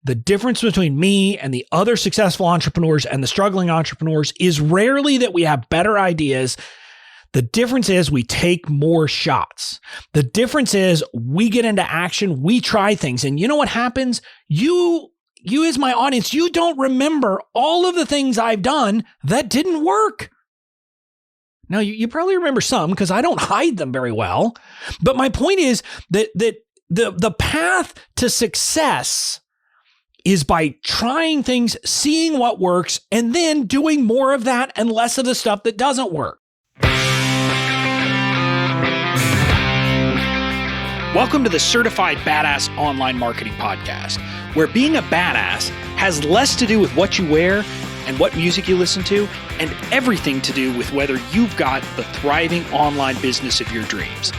the difference between me and the other successful entrepreneurs and the struggling entrepreneurs is rarely that we have better ideas. The difference is we take more shots. The difference is we get into action, we try things. And you know what happens? You as my audience, you don't remember all of the things I've done that didn't work. Now, you probably remember some because I don't hide them very well. But my point is that the path to success is by trying things, seeing what works, and then doing more of that and less of the stuff that doesn't work. Welcome to the Certified Badass Online Marketing Podcast, where being a badass has less to do with what you wear and what music you listen to, and everything to do with whether you've got the thriving online business of your dreams.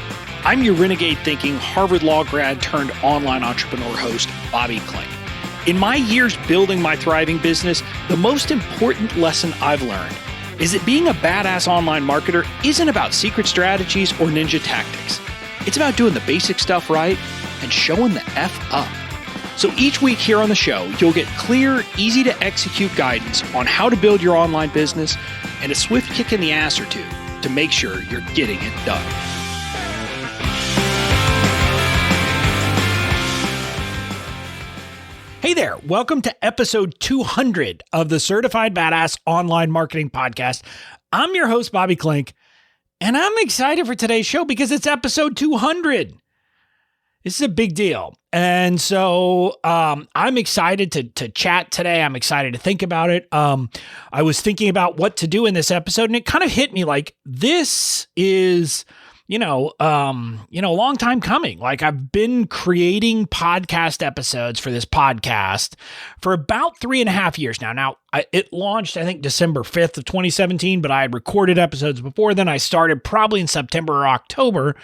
I'm your renegade thinking Harvard Law grad turned online entrepreneur host, Bobby Klink. In my years building my thriving business, the most important lesson I've learned is that being a badass online marketer isn't about secret strategies or ninja tactics. It's about doing the basic stuff right and showing the F up. So each week here on the show, you'll get clear, easy to execute guidance on how to build your online business and a swift kick in the ass or two to make sure you're getting it done. Hey there, welcome to episode 200 of the Certified Badass Online Marketing Podcast. I'm your host, Bobby Klink, and I'm excited for today's show because it's episode 200. This is a big deal. And so I'm excited to chat today. I'm excited to think about it. I was thinking about what to do in this episode, and it kind of hit me like this is a long time coming. Like I've been creating podcast episodes for this podcast for about 3.5 years now. Now it launched, I think, December 5th of 2017, but I had recorded episodes before then. I started probably in September or October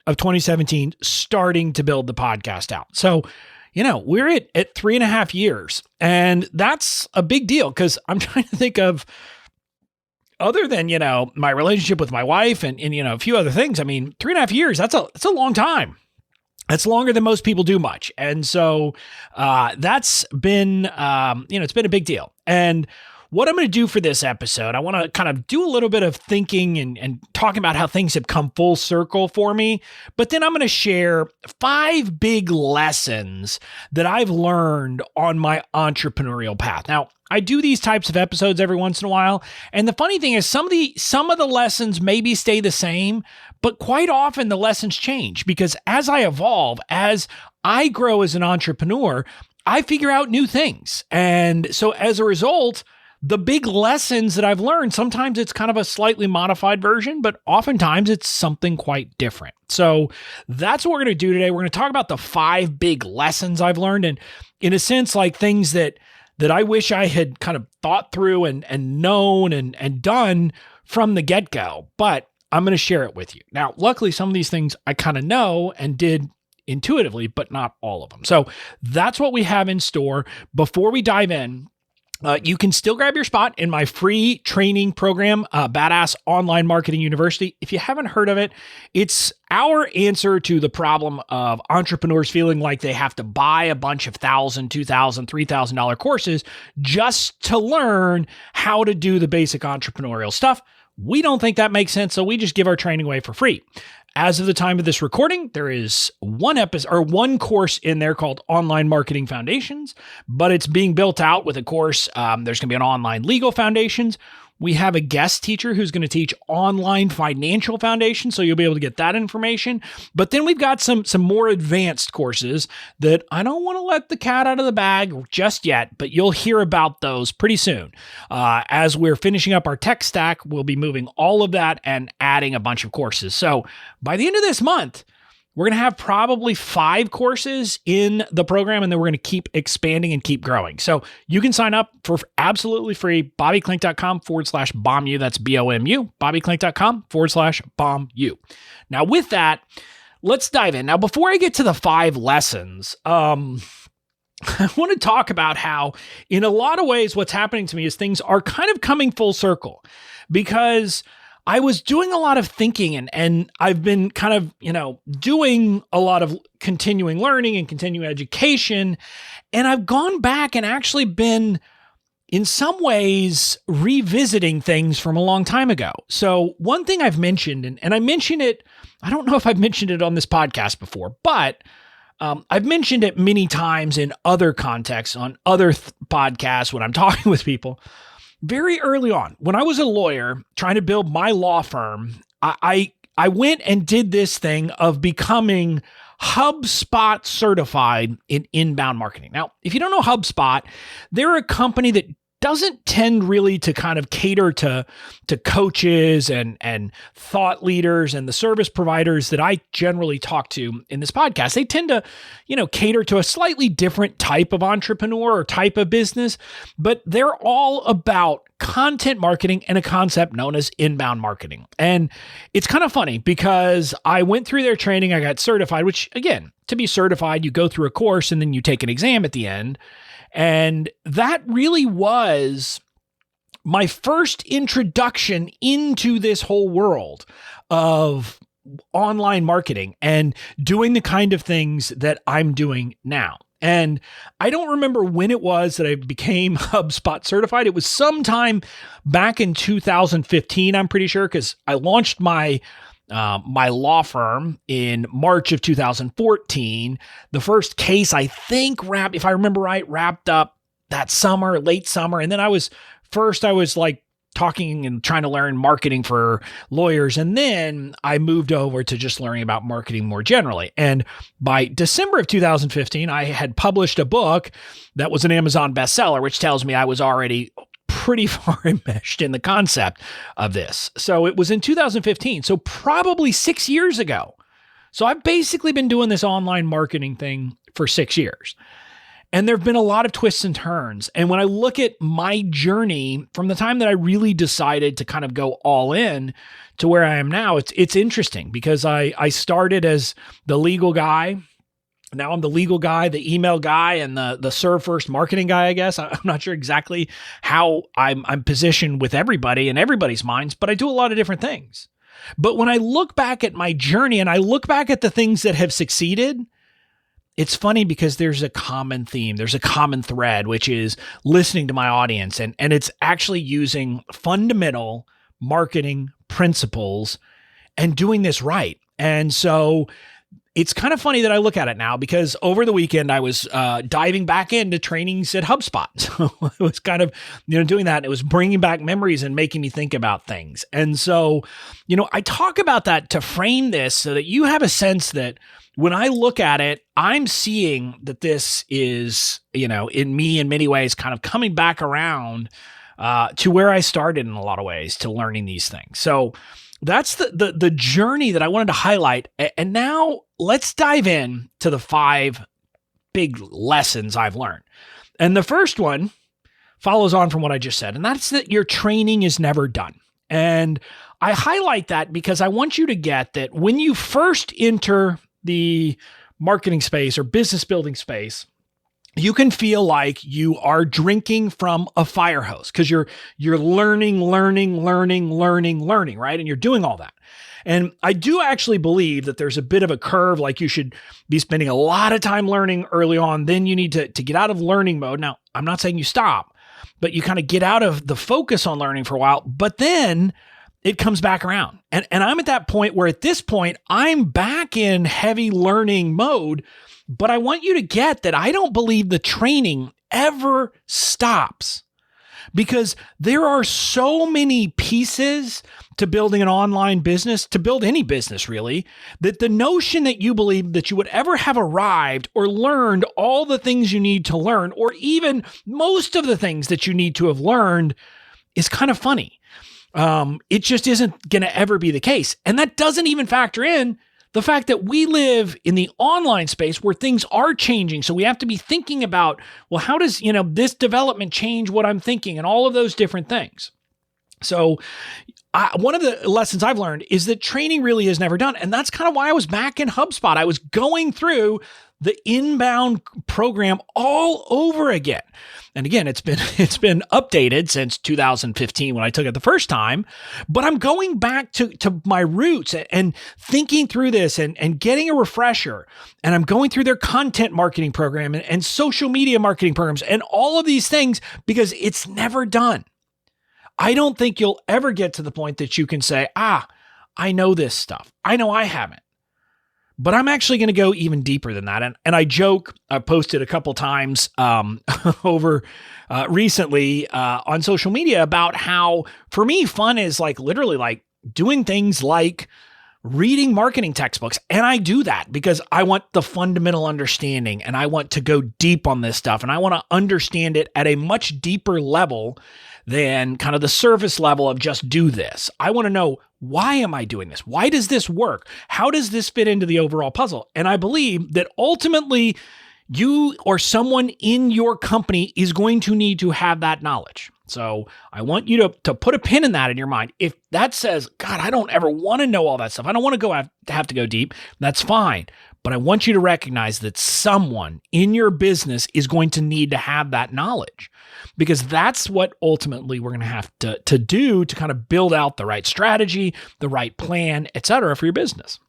of 2017, starting to build the podcast out. So, we're at 3.5 years, and that's a big deal because I'm trying to think of, other than, my relationship with my wife and a few other things. I mean, 3.5 years, that's a long time. That's longer than most people do much. And so that's been, it's been a big deal. And what I'm going to do for this episode, I want to kind of do a little bit of thinking and talking about how things have come full circle for me. But then I'm going to share 5 big lessons that I've learned on my entrepreneurial path. Now, I do these types of episodes every once in a while. And the funny thing is some of the lessons maybe stay the same, but quite often the lessons change because as I evolve, as I grow as an entrepreneur, I figure out new things. And so as a result, the big lessons that I've learned, sometimes it's kind of a slightly modified version, but oftentimes it's something quite different. So that's what we're going to do today. We're going to talk about the 5 big lessons I've learned, and in a sense, like things that I wish I had kind of thought through and known and done from the get-go, but I'm going to share it with you. Now, luckily, some of these things I kind of know and did intuitively, but not all of them. So that's what we have in store. Before we dive in, you can still grab your spot in my free training program, Badass Online Marketing University. If you haven't heard of it, it's our answer to the problem of entrepreneurs feeling like they have to buy a bunch of $1,000, $2,000, $3,000 courses just to learn how to do the basic entrepreneurial stuff. We don't think that makes sense, so we just give our training away for free. As of the time of this recording, there is one course in there called Online Marketing Foundations, but it's being built out with a course. There's going to be an Online Legal Foundations. We have a guest teacher who's going to teach Online Financial Foundations, so you'll be able to get that information. But then we've got some more advanced courses that I don't want to let the cat out of the bag just yet, but you'll hear about those pretty soon. As we're finishing up our tech stack, we'll be moving all of that and adding a bunch of courses. So by the end of this month, we're going to have probably 5 courses in the program, and then we're going to keep expanding and keep growing. So you can sign up for absolutely free, bobbyklink.com/BOMBU. That's BOMU, bobbyklink.com/BOMBU. Now with that, let's dive in. Now, before I get to the 5 lessons, I want to talk about how in a lot of ways, what's happening to me is things are kind of coming full circle because I was doing a lot of thinking and I've been kind of, doing a lot of continuing learning and continuing education. And I've gone back and actually been in some ways revisiting things from a long time ago. So one thing I've mentioned, and I mention it, I don't know if I've mentioned it on this podcast before, but I've mentioned it many times in other contexts, on other podcasts when I'm talking with people. Very early on, when I was a lawyer trying to build my law firm, I went and did this thing of becoming Hubspot certified in inbound marketing. Now, if you don't know HubSpot, they're a company that doesn't tend really to kind of cater to coaches and thought leaders and the service providers that I generally talk to in this podcast. They tend to, cater to a slightly different type of entrepreneur or type of business, but they're all about content marketing and a concept known as inbound marketing. And it's kind of funny because I went through their training, I got certified, which again, to be certified, you go through a course and then you take an exam at the end. And that really was my first introduction into this whole world of online marketing and doing the kind of things that I'm doing now. And I don't remember when it was that I became HubSpot certified. It was sometime back in 2015, I'm pretty sure, because I launched my law firm in March of 2014. The first case, I think, if I remember right, wrapped up that summer, late summer. And then I was like talking and trying to learn marketing for lawyers. And then I moved over to just learning about marketing more generally. And by December of 2015, I had published a book that was an Amazon bestseller, which tells me I was already pretty far enmeshed in the concept of this. So it was in 2015, so probably 6 years ago. So I've basically been doing this online marketing thing for 6 years. And there have been a lot of twists and turns. And when I look at my journey from the time that I really decided to kind of go all in to where I am now, it's interesting because I started as the legal guy. Now I'm the legal guy, the email guy, and the serve first marketing guy, I guess. I'm not sure exactly how I'm positioned with everybody in everybody's minds, but I do a lot of different things. But when I look back at my journey and I look back at the things that have succeeded, it's funny because there's a common theme. There's a common thread, which is listening to my audience. And it's actually using fundamental marketing principles and doing this right. And so it's kind of funny that I look at it now because over the weekend I was diving back into trainings at HubSpot. So it was kind of, doing that. And it was bringing back memories and making me think about things. And so, I talk about that to frame this so that you have a sense that when I look at it, I'm seeing that this is, in me in many ways kind of coming back around to where I started in a lot of ways to learning these things. So that's the journey that I wanted to highlight. And now let's dive in to the 5 big lessons I've learned. And the first one follows on from what I just said, and that's that your training is never done. And I highlight that because I want you to get that when you first enter the marketing space or business building space, you can feel like you are drinking from a fire hose because you're learning, right? And you're doing all that. And I do actually believe that there's a bit of a curve, like you should be spending a lot of time learning early on. Then you need to get out of learning mode. Now, I'm not saying you stop, but you kind of get out of the focus on learning for a while, but then it comes back around. And I'm at that point where at this point, I'm back in heavy learning mode. But I want you to get that I don't believe the training ever stops because there are so many pieces to building an online business, to build any business really, that the notion that you believe that you would ever have arrived or learned all the things you need to learn, or even most of the things that you need to have learned is kind of funny. It just isn't going to ever be the case. And that doesn't even factor in the fact that we live in the online space where things are changing. So we have to be thinking about, well, how does, this development change what I'm thinking and all of those different things. So one of the lessons I've learned is that training really is never done. And that's kind of why I was back in HubSpot. I was going through the inbound program all over again. And again, it's been updated since 2015 when I took it the first time, but I'm going back to my roots and thinking through this and getting a refresher. And I'm going through their content marketing program and social media marketing programs and all of these things because it's never done. I don't think you'll ever get to the point that you can say, I know this stuff. I know I haven't. But I'm actually going to go even deeper than that. And I joke, I posted a couple times over recently on social media about how, for me, fun is like literally like doing things like reading marketing textbooks. And I do that because I want the fundamental understanding and I want to go deep on this stuff. And I want to understand it at a much deeper level than kind of the surface level of just do this. I want to know, why am I doing this? Why does this work? How does this fit into the overall puzzle? And I believe that ultimately you or someone in your company is going to need to have that knowledge. So I want you to put a pin in that in your mind. If that says, God, I don't ever want to know all that stuff, I don't want to have to go deep, that's fine. But I want you to recognize that someone in your business is going to need to have that knowledge, because that's what ultimately we're going to have to do to kind of build out the right strategy, the right plan, et cetera, for your business.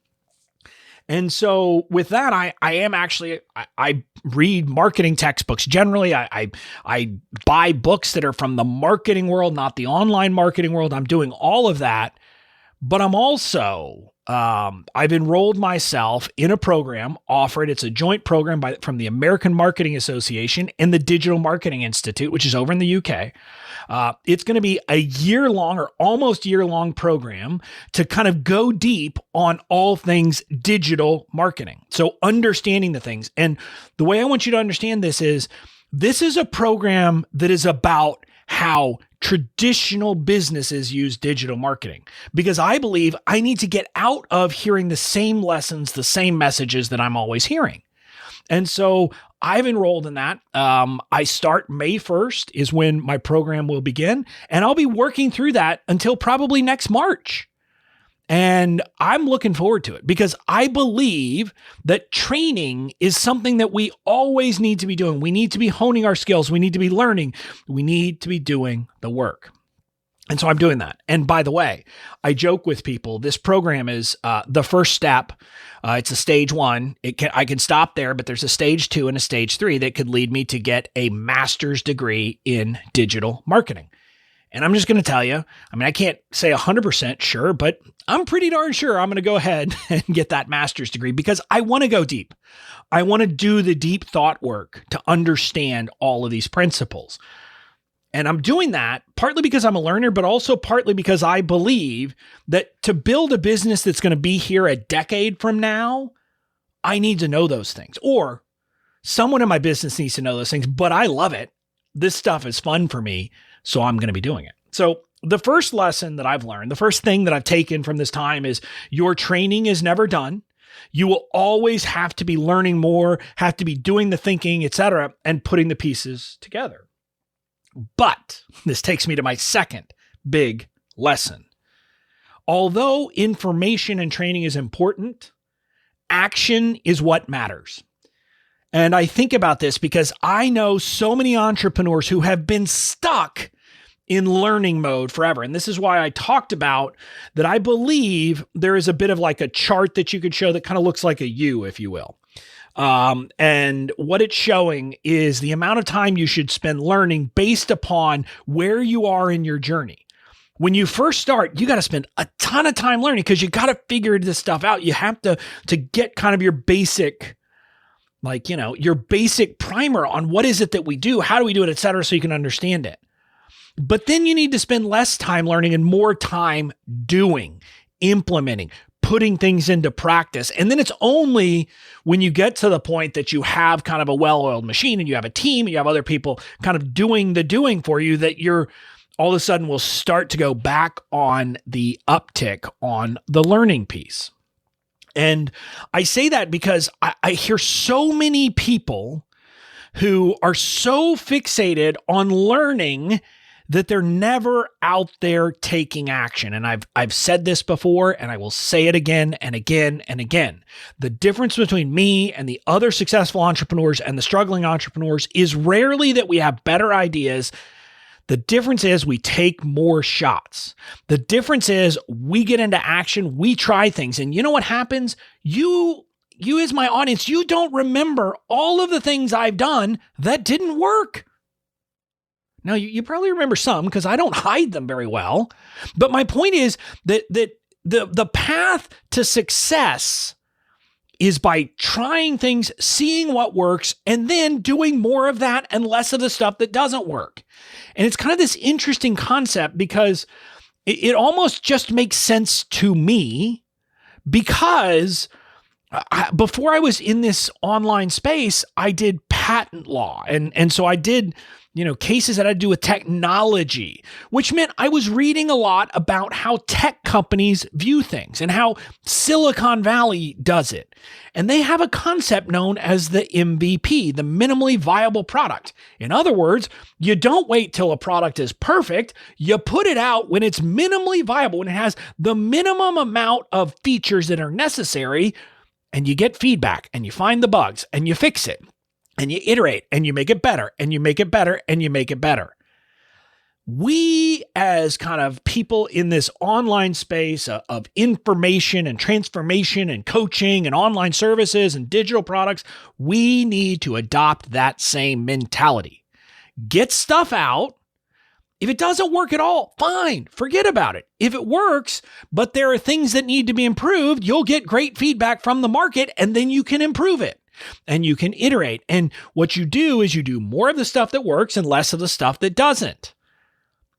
And so with that, I read marketing textbooks. Generally, I buy books that are from the marketing world, not the online marketing world. I'm doing all of that, but I'm also, I've enrolled myself in a program offered. It's a joint program from the American Marketing Association and the Digital Marketing Institute, which is over in the UK. It's going to be a year-long or almost year-long program to kind of go deep on all things digital marketing. So understanding the things. And the way I want you to understand this is a program that is about how traditional businesses use digital marketing, because I believe I need to get out of hearing the same lessons, the same messages that I'm always hearing. And so I've enrolled in that. I start May 1st is when my program will begin, and I'll be working through that until probably next March. And I'm looking forward to it because I believe that training is something that we always need to be doing. We need to be honing our skills. We need to be learning. We need to be doing the work. And so I'm doing that. And by the way, I joke with people, this program is the first step. It's a stage 1. I can stop there, but there's a stage 2 and a stage 3 that could lead me to get a master's degree in digital marketing. And I'm just going to tell you, I can't say 100% sure, but I'm pretty darn sure I'm going to go ahead and get that master's degree because I want to go deep. I want to do the deep thought work to understand all of these principles. And I'm doing that partly because I'm a learner, but also partly because I believe that to build a business that's going to be here a decade from now, I need to know those things. Or someone in my business needs to know those things, but I love it. This stuff is fun for me, so I'm going to be doing it. So the first lesson that I've learned, the first thing that I've taken from this time is your training is never done. You will always have to be learning more, have to be doing the thinking, etc., and putting the pieces together. But this takes me to my second big lesson. Although information and training is important, action is what matters. And I think about this because I know so many entrepreneurs who have been stuck in learning mode forever. And this is why I talked about that I believe there is a bit of like a chart that you could show that kind of looks like a U, if you will. And what it's showing is the amount of time you should spend learning based upon where you are in your journey. When you first start, you got to spend a ton of time learning because you got to figure this stuff out. You have to get kind of your basic, your basic primer on what is it that we do, how do we do it, et cetera, so you can understand it. But then you need to spend less time learning and more time doing, implementing, putting things into practice. And then it's only when you get to the point that you have kind of a well-oiled machine and you have a team and you have other people kind of doing the doing for you that you're all of a sudden will start to go back on the uptick on the learning piece. And I say that because I hear so many people who are so fixated on learning that they're never out there taking action. And I've said this before, and I will say it again and again and again. The difference between me and the other successful entrepreneurs and the struggling entrepreneurs is rarely that we have better ideas. The difference is we take more shots. The difference is we get into action, we try things. And you know what happens? You as my audience, you don't remember all of the things I've done that didn't work. Now, you probably remember some because I don't hide them very well. But my point is that the path to success is by trying things, seeing what works, and then doing more of that and less of the stuff that doesn't work. And it's kind of this interesting concept because it almost just makes sense to me because before I was in this online space, I did patent law. And so I did cases that had to do with technology, which meant I was reading a lot about how tech companies view things and how Silicon Valley does it. And they have a concept known as the MVP, the minimally viable product. In other words, you don't wait till a product is perfect. You put it out when it's minimally viable, when it has the minimum amount of features that are necessary, and you get feedback and you find the bugs and you fix it. And you iterate and you make it better and you make it better and you make it better. We as kind of people in this online space of information and transformation and coaching and online services and digital products, we need to adopt that same mentality. Get stuff out. If it doesn't work at all, fine, forget about it. If it works, but there are things that need to be improved, you'll get great feedback from the market and then you can improve it. And you can iterate. And what you do is you do more of the stuff that works and less of the stuff that doesn't.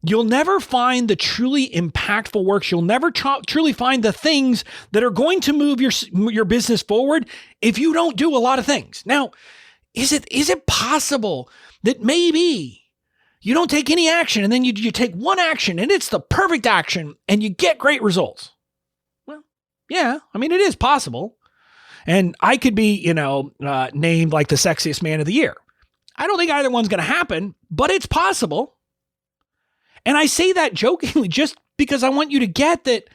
You'll never find the truly impactful works. You'll never truly find the things that are going to move your business forward if you don't do a lot of things. Now, is it possible that maybe you don't take any action and then you take one action and it's the perfect action and you get great results? Well, yeah, it is possible. And I could be, named like the sexiest man of the year. I don't think either one's going to happen, but it's possible. And I say that jokingly just because I want you to get that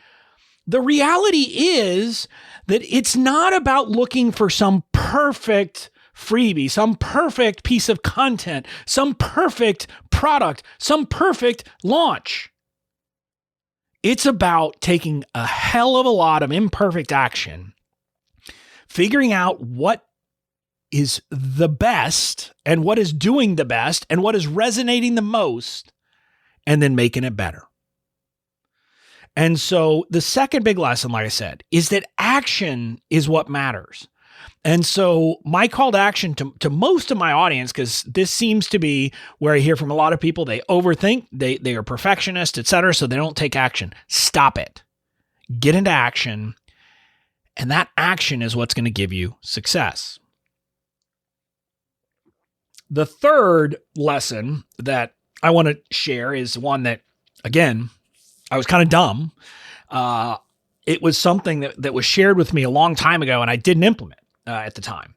the reality is that it's not about looking for some perfect freebie, some perfect piece of content, some perfect product, some perfect launch. It's about taking a hell of a lot of imperfect action, figuring out what is the best and what is doing the best and what is resonating the most, and then making it better. And so the second big lesson, like I said, is that action is what matters. And so my call to action to most of my audience, because this seems to be where I hear from a lot of people, they overthink, they are perfectionists, etc., so they don't take action. Stop it. Get into action. And that action is what's going to give you success. The third lesson that I want to share is one that, again, I was kind of dumb. It was something that was shared with me a long time ago, and I didn't implement at the time.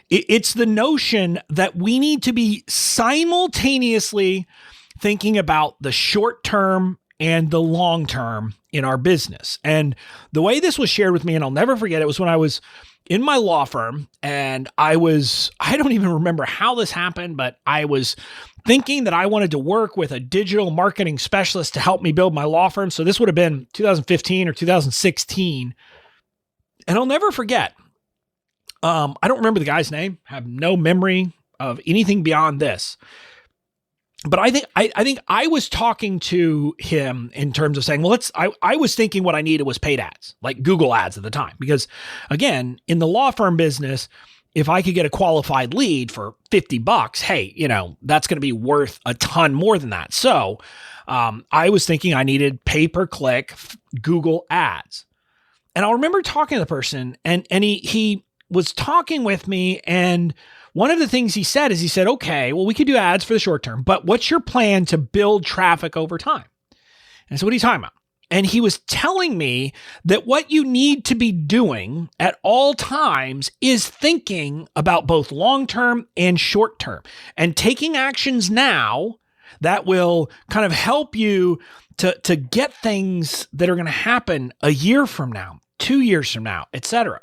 It's the notion that we need to be simultaneously thinking about the short term and the long term in our business. And the way this was shared with me, and I'll never forget, it was when I was in my law firm and I don't even remember how this happened, but I was thinking that I wanted to work with a digital marketing specialist to help me build my law firm. So this would have been 2015 or 2016. And I'll never forget, I don't remember the guy's name, have no memory of anything beyond this. But I think I was talking to him in terms of saying, well, I was thinking what I needed was paid ads, like Google ads at the time. Because again, in the law firm business, if I could get a qualified lead for $50, hey, that's going to be worth a ton more than that. So I was thinking I needed pay-per-click Google ads. And I'll remember talking to the person and he was talking with me, and one of the things he said is okay, well, we could do ads for the short term, but what's your plan to build traffic over time? And so what are you talking about? And he was telling me that what you need to be doing at all times is thinking about both long-term and short-term and taking actions now that will kind of help you to get things that are going to happen a year from now, 2 years from now, etc.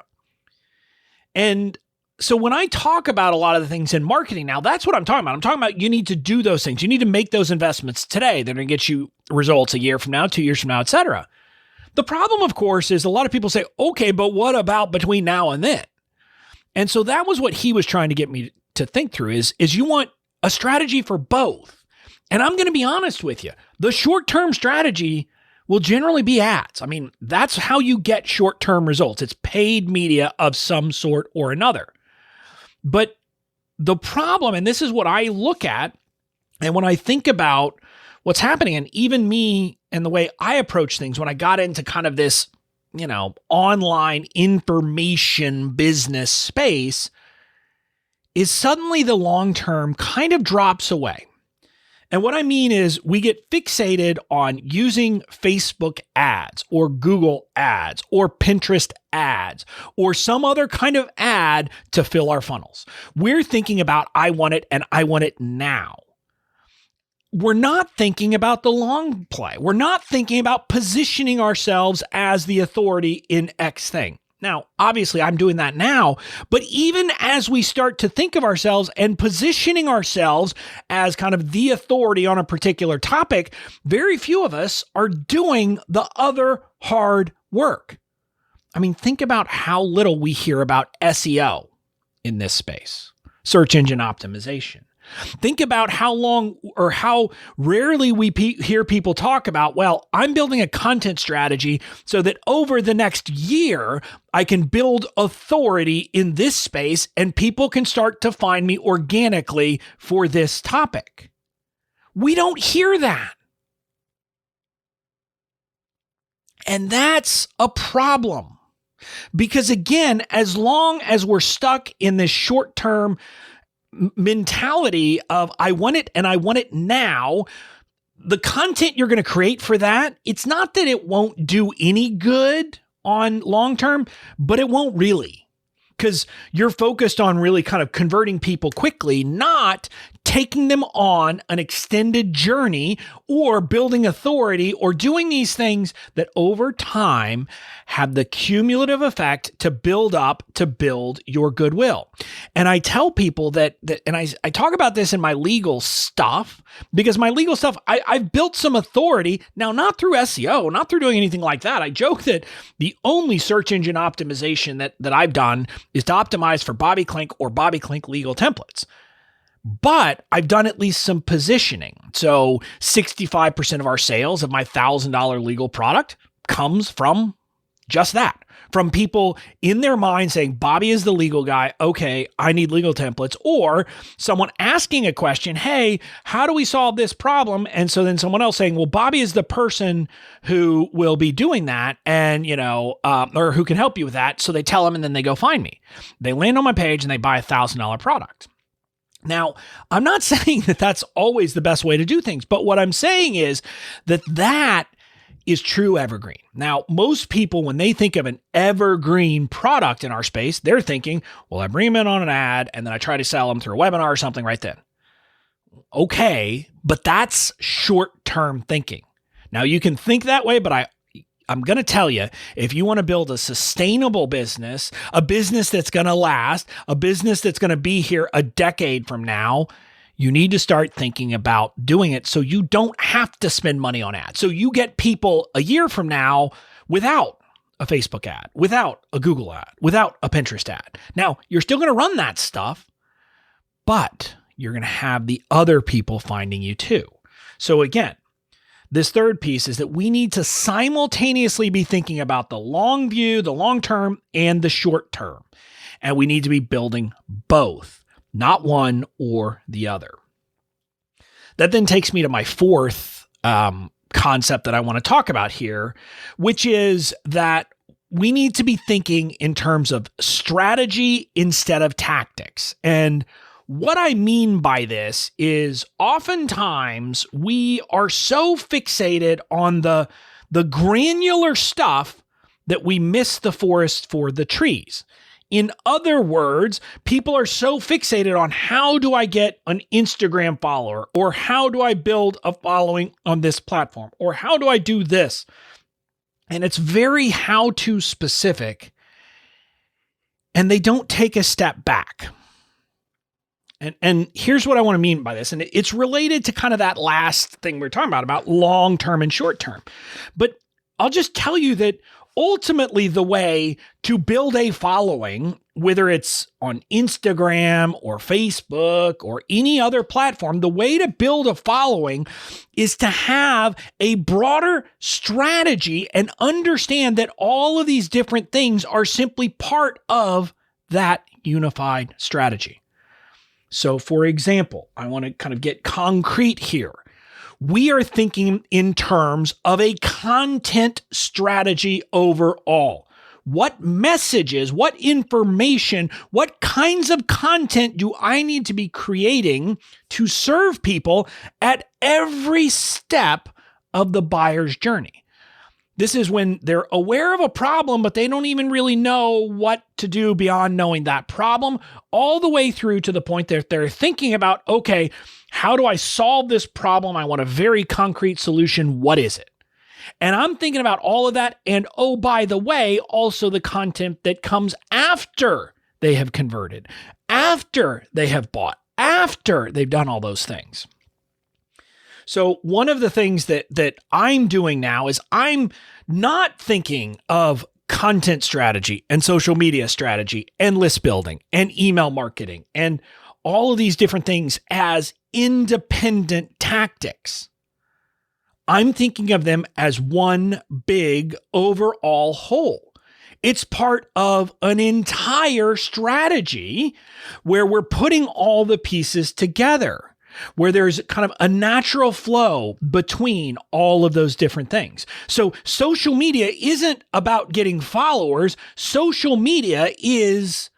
And so when I talk about a lot of the things in marketing now, that's what I'm talking about. I'm talking about you need to do those things. You need to make those investments today. They're going to get you results a year from now, 2 years from now, etc. The problem, of course, is a lot of people say, okay, but what about between now and then? And so that was what he was trying to get me to think through is you want a strategy for both. And I'm going to be honest with you. The short-term strategy will generally be ads. I mean, that's how you get short-term results. It's paid media of some sort or another. But the problem, and this is what I look at, and when I think about what's happening, and even me and the way I approach things when I got into kind of this, online information business space, is suddenly the long-term kind of drops away. And what I mean is we get fixated on using Facebook ads or Google ads or Pinterest ads or some other kind of ad to fill our funnels. We're thinking about, I want it and I want it now. We're not thinking about the long play. We're not thinking about positioning ourselves as the authority in X thing. Now, obviously, I'm doing that now, but even as we start to think of ourselves and positioning ourselves as kind of the authority on a particular topic, very few of us are doing the other hard work. I mean, think about how little we hear about SEO in this space, search engine optimization. Think about how long or how rarely we hear people talk about, well, I'm building a content strategy so that over the next year, I can build authority in this space and people can start to find me organically for this topic. We don't hear that. And that's a problem. Because again, as long as we're stuck in this short-term mentality of I want it and I want it now, the content you're going to create for that, it's not that it won't do any good on long term, but it won't really, because you're focused on really kind of converting people quickly, not taking them on an extended journey or building authority or doing these things that over time have the cumulative effect to build your goodwill. And I tell people that and I talk about this in my legal stuff, because my legal stuff, I've built some authority now, not through SEO, not through doing anything like that. I joke that the only search engine optimization that I've done is to optimize for Bobby Klink or Bobby Klink legal templates. But I've done at least some positioning. So 65% of our sales of my $1,000 legal product comes from just that, from people in their mind saying, Bobby is the legal guy. Okay, I need legal templates. Or someone asking a question, hey, how do we solve this problem? And so then someone else saying, well, Bobby is the person who will be doing that and, or who can help you with that. So they tell them and then they go find me. They land on my page and they buy a $1,000 product. Now, I'm not saying that that's always the best way to do things, but what I'm saying is that is true evergreen. Now, most people, when they think of an evergreen product in our space, they're thinking, well, I bring them in on an ad and then I try to sell them through a webinar or something right then. Okay, but that's short-term thinking. Now, you can think that way, but I'm going to tell you, if you want to build a sustainable business, a business that's going to last, a business that's going to be here a decade from now, you need to start thinking about doing it so you don't have to spend money on ads. So you get people a year from now without a Facebook ad, without a Google ad, without a Pinterest ad. Now, you're still going to run that stuff, but you're going to have the other people finding you too. So again, this third piece is that we need to simultaneously be thinking about the long view, the long term, and the short term. And we need to be building both, not one or the other. That then takes me to my fourth concept that I want to talk about here, which is that we need to be thinking in terms of strategy instead of tactics. And what I mean by this is oftentimes we are so fixated on the granular stuff that we miss the forest for the trees. In other words, people are so fixated on how do I get an Instagram follower, or how do I build a following on this platform, or how do I do this? And it's very how-to specific, and they don't take a step back. And here's what I want to mean by this. And it's related to kind of that last thing we're talking about long-term and short-term. But I'll just tell you that ultimately the way to build a following, whether it's on Instagram or Facebook or any other platform, the way to build a following is to have a broader strategy and understand that all of these different things are simply part of that unified strategy. So for example, I want to kind of get concrete here. We are thinking in terms of a content strategy overall. What messages, what information, what kinds of content do I need to be creating to serve people at every step of the buyer's journey? This is when they're aware of a problem, but they don't even really know what to do beyond knowing that problem, all the way through to the point that they're thinking about, okay, how do I solve this problem? I want a very concrete solution. What is it? And I'm thinking about all of that. And oh, by the way, also the content that comes after they have converted, after they have bought, after they've done all those things. So one of the things that I'm doing now is I'm not thinking of content strategy and social media strategy and list building and email marketing and all of these different things as independent tactics. I'm thinking of them as one big overall whole. It's part of an entire strategy where we're putting all the pieces together, where there's kind of a natural flow between all of those different things. So social media isn't about getting followers. Social media is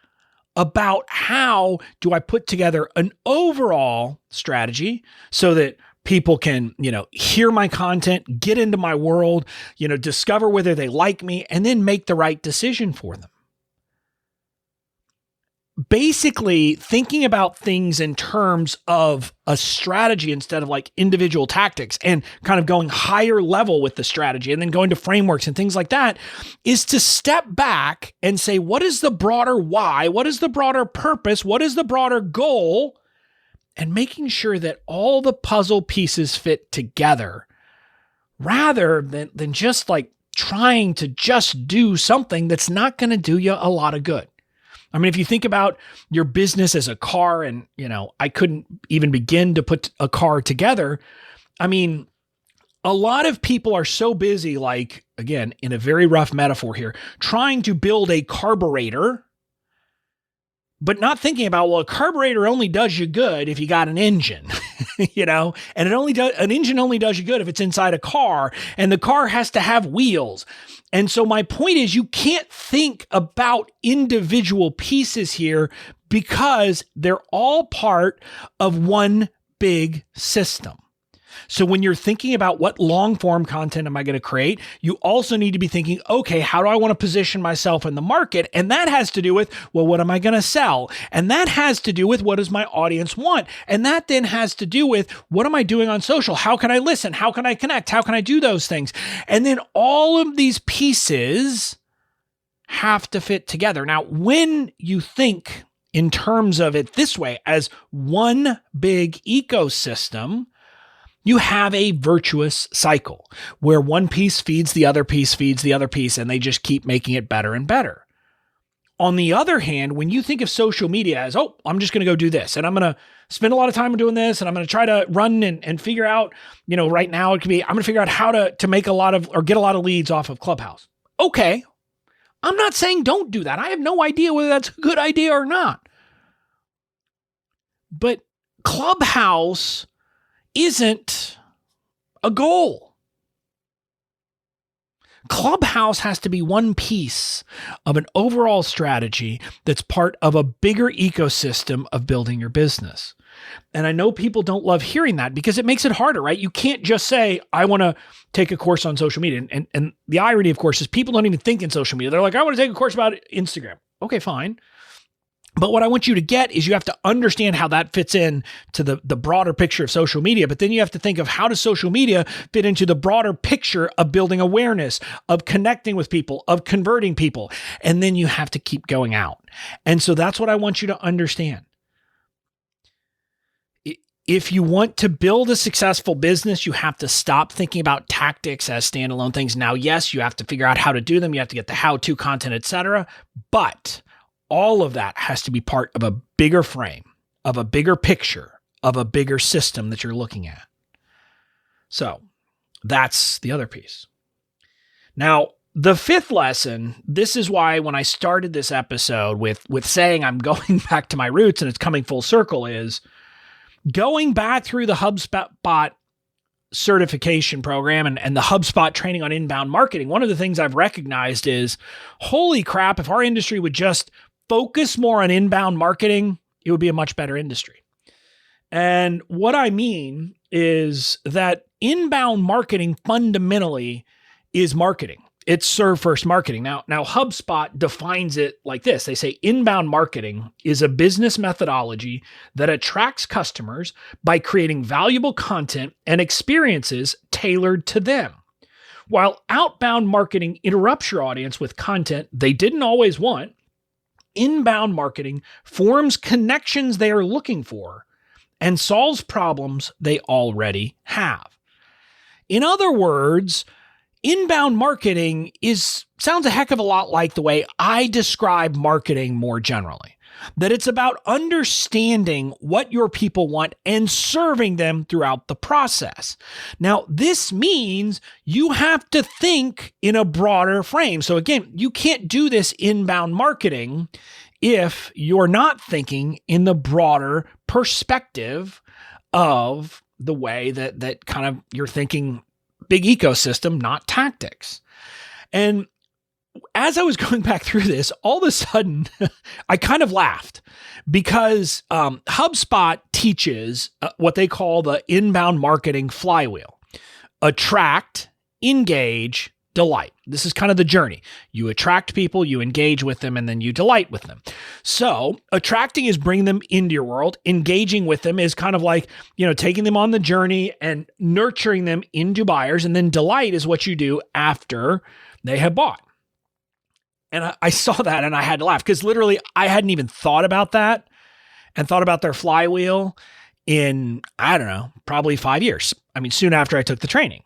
about how do I put together an overall strategy so that people can, hear my content, get into my world, discover whether they like me, and then make the right decision for them. Basically, thinking about things in terms of a strategy instead of like individual tactics, and kind of going higher level with the strategy and then going to frameworks and things like that, is to step back and say, what is the broader why? What is the broader purpose? What is the broader goal? And making sure that all the puzzle pieces fit together, rather than just like trying to just do something that's not going to do you a lot of good. I mean, if you think about your business as a car, and, I couldn't even begin to put a car together. I mean, a lot of people are so busy, like, again, in a very rough metaphor here, trying to build a carburetor, but not thinking about, well, a carburetor only does you good if you got an engine, and an engine only does you good if it's inside a car, and the car has to have wheels. And so my point is, you can't think about individual pieces here because they're all part of one big system. So when you're thinking about what long form content am I going to create, you also need to be thinking, okay, how do I want to position myself in the market? And that has to do with, well, what am I going to sell? And that has to do with, what does my audience want? And that then has to do with, what am I doing on social? How can I listen? How can I connect? How can I do those things? And then all of these pieces have to fit together. Now, when you think in terms of it this way, as one big ecosystem, you have a virtuous cycle where one piece feeds the other piece, feeds the other piece, and they just keep making it better and better. On the other hand, when you think of social media as, oh, I'm just going to go do this, and I'm going to spend a lot of time doing this, and I'm going to try to run and figure out, right now it could be, I'm going to figure out how to make a lot of, or get a lot of leads off of Clubhouse. Okay. I'm not saying don't do that. I have no idea whether that's a good idea or not. But Clubhouse isn't a goal. Clubhouse has to be one piece of an overall strategy that's part of a bigger ecosystem of building your business. And I know people don't love hearing that because it makes it harder, right? You can't just say, I want to take a urse on social media. And the irony, of course, is people don't even think in social media. They're like, I want to take a course about Instagram. Okay, fine. But what I want you to get is you have to understand how that fits in to the broader picture of social media. But then you have to think of how does social media fit into the broader picture of building awareness, of connecting with people, of converting people. And then you have to keep going out. And so that's what I want you to understand. If you want to build a successful business, you have to stop thinking about tactics as standalone things. Now, yes, you have to figure out how to do them. You have to get the how-to content, etc. But all of that has to be part of a bigger frame, of a bigger picture, of a bigger system that you're looking at. So that's the other piece. Now, the fifth lesson, this is why when I started this episode with saying I'm going back to my roots and it's coming full circle, is going back through the Hubspot certification program and the Hubspot training on inbound marketing. One of the things I've recognized is, holy crap, if our industry would just focus more on inbound marketing, it would be a much better industry. And what I mean is that inbound marketing fundamentally is marketing. It's serve first marketing. Now HubSpot defines it like this. They say inbound marketing is a business methodology that attracts customers by creating valuable content and experiences tailored to them. While outbound marketing interrupts your audience with content they didn't always want, inbound marketing forms connections they are looking for and solves problems they already have. In other words, inbound marketing sounds a heck of a lot like the way I describe marketing more generally. That it's about understanding what your people want and serving them throughout the process. Now, this means you have to think in a broader frame. So again, you can't do this inbound marketing if you're not thinking in the broader perspective of the way that kind of you're thinking big ecosystem, not tactics. And as I was going back through this, all of a sudden, I kind of laughed because HubSpot teaches what they call the inbound marketing flywheel: attract, engage, delight. This is kind of the journey. You attract people, you engage with them, and then you delight with them. So attracting is bringing them into your world. Engaging with them is kind of like, taking them on the journey and nurturing them into buyers. And then delight is what you do after they have bought. And I saw that and I had to laugh because literally I hadn't even thought about that and thought about their flywheel in, I don't know, probably 5 years. I mean, soon after I took the training.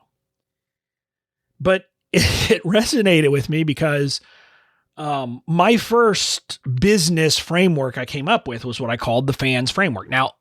But it resonated with me because my first business framework I came up with was what I called the fans framework. Now,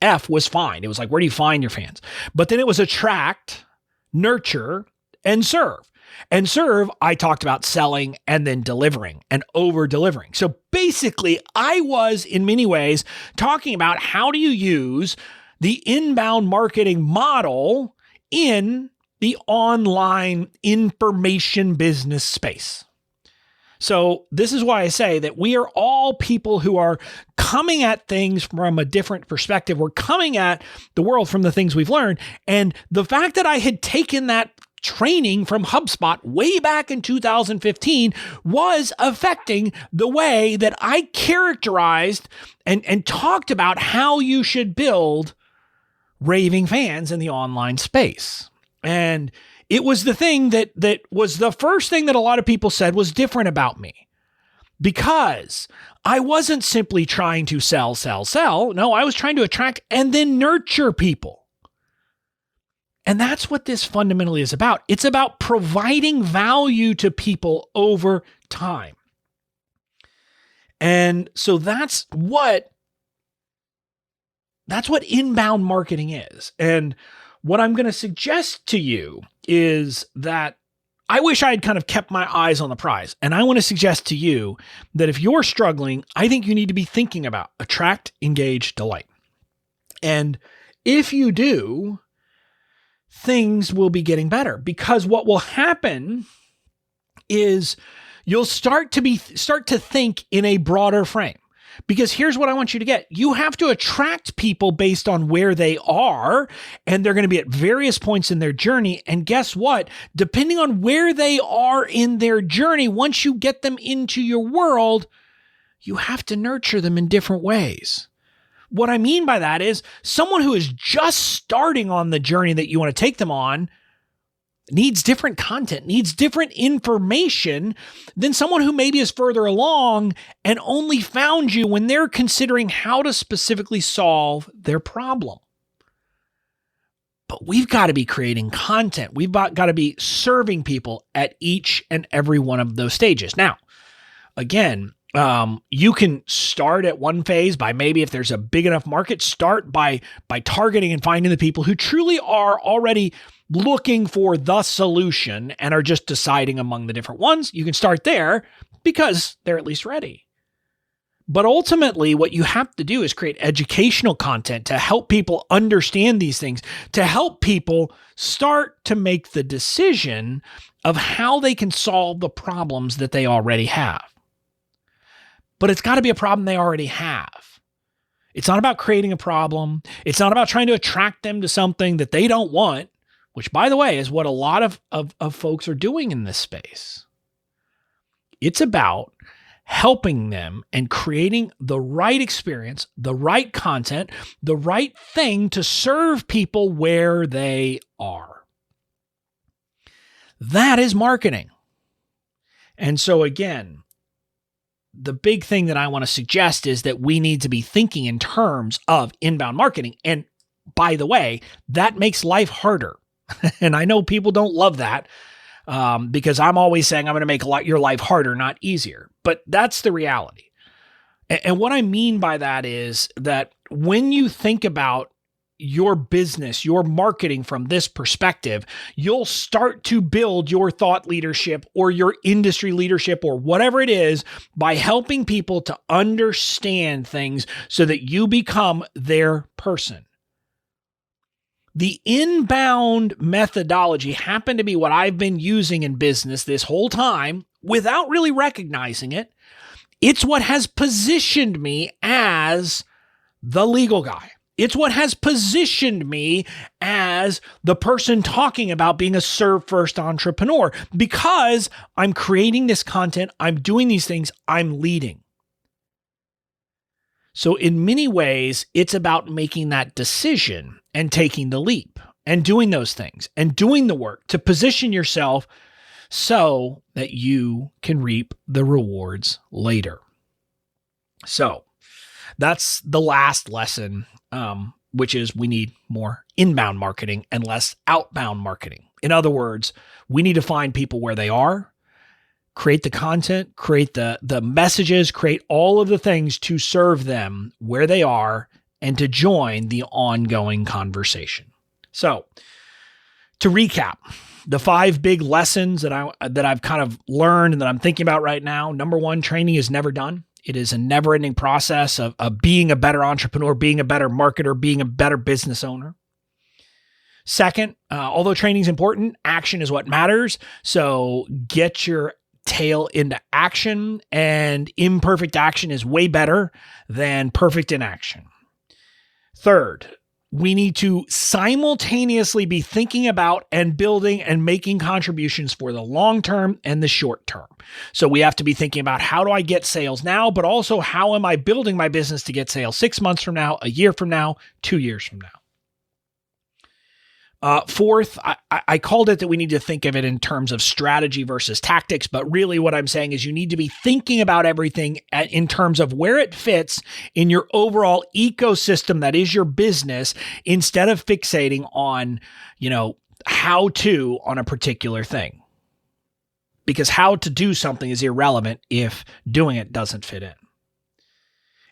F was fine. It was like, where do you find your fans? But then it was attract, nurture, and serve. And serve, I talked about selling and then delivering and over delivering. So basically, I was in many ways talking about how do you use the inbound marketing model in the online information business space. So this is why I say that we are all people who are coming at things from a different perspective. We're coming at the world from the things we've learned. And the fact that I had taken that training from HubSpot way back in 2015 was affecting the way that I characterized and talked about how you should build raving fans in the online space. And it was the thing that was the first thing that a lot of people said was different about me, because I wasn't simply trying to sell. No, I was trying to attract and then nurture people. And that's what this fundamentally is about. It's about providing value to people over time. And so that's what inbound marketing is. And what I'm going to suggest to you is that I wish I had kind of kept my eyes on the prize. And I want to suggest to you that if you're struggling, I think you need to be thinking about attract, engage, delight. And if you do, things will be getting better, because what will happen is you'll start to think in a broader frame. Because here's what I want you to get. You have to attract people based on where they are, and they're going to be at various points in their journey. And guess what? Depending on where they are in their journey, once you get them into your world, you have to nurture them in different ways. What I mean by that is someone who is just starting on the journey that you want to take them on needs different content, needs different information than someone who maybe is further along and only found you when they're considering how to specifically solve their problem. But we've got to be creating content. We've got to be serving people at each and every one of those stages. Now, again, you can start at one phase by maybe if there's a big enough market, start by targeting and finding the people who truly are already looking for the solution and are just deciding among the different ones. You can start there because they're at least ready. But ultimately, what you have to do is create educational content to help people understand these things, to help people start to make the decision of how they can solve the problems that they already have. But it's got to be a problem they already have. It's not about creating a problem. It's not about trying to attract them to something that they don't want, which, by the way, is what a lot of folks are doing in this space. It's about helping them and creating the right experience, the right content, the right thing to serve people where they are. That is marketing. And so again, the big thing that I want to suggest is that we need to be thinking in terms of inbound marketing. And by the way, that makes life harder. And I know people don't love that because I'm always saying I'm going to make your life harder, not easier. But that's the reality. And what I mean by that is that when you think about your business, your marketing from this perspective, you'll start to build your thought leadership or your industry leadership or whatever it is by helping people to understand things so that you become their person. The inbound methodology happened to be what I've been using in business this whole time without really recognizing it. It's what has positioned me as the legal guy. It's what has positioned me as the person talking about being a serve-first entrepreneur because I'm creating this content, I'm doing these things, I'm leading. So in many ways, it's about making that decision and taking the leap and doing those things and doing the work to position yourself so that you can reap the rewards later. So that's the last lesson, which is we need more inbound marketing and less outbound marketing. In other words, we need to find people where they are, create the content, create the messages, create all of the things to serve them where they are and to join the ongoing conversation. So to recap, the 5 big lessons that I've kind of learned and that I'm thinking about right now. Number 1, training is never done. It is a never-ending process of being a better entrepreneur, being a better marketer, being a better business owner. Second, although training is important, action is what matters. So get your tail into action, and imperfect action is way better than perfect inaction. Third, we need to simultaneously be thinking about and building and making contributions for the long term and the short term. So we have to be thinking about how do I get sales now, but also how am I building my business to get sales 6 months from now, a year from now, 2 years from now. Fourth, I called it that we need to think of it in terms of strategy versus tactics, but really what I'm saying is you need to be thinking about everything in terms of where it fits in your overall ecosystem that is your business instead of fixating on, how to on a particular thing. Because how to do something is irrelevant if doing it doesn't fit in.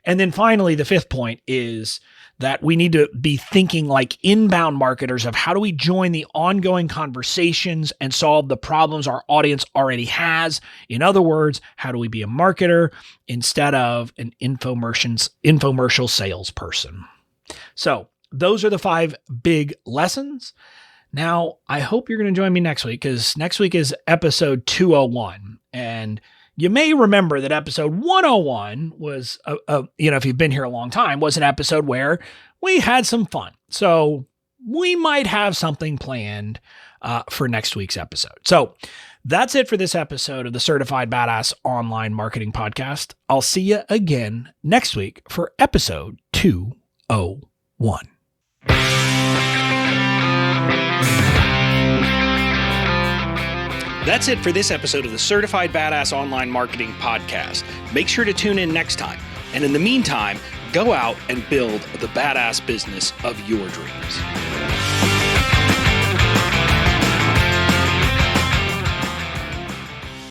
And then finally, the 5th point is that we need to be thinking like inbound marketers of how do we join the ongoing conversations and solve the problems our audience already has. In other words, how do we be a marketer instead of an infomercial salesperson? So those are the 5 big lessons. Now, I hope you're going to join me next week because next week is episode 201. And you may remember that episode 101 was, if you've been here a long time, was an episode where we had some fun. So we might have something planned for next week's episode. So That's it for this episode of the Certified Badass Online Marketing Podcast. I'll see you again next week for episode 201. That's it for this episode of the Certified Badass Online Marketing Podcast. Make sure to tune in next time. And in the meantime, go out and build the badass business of your dreams.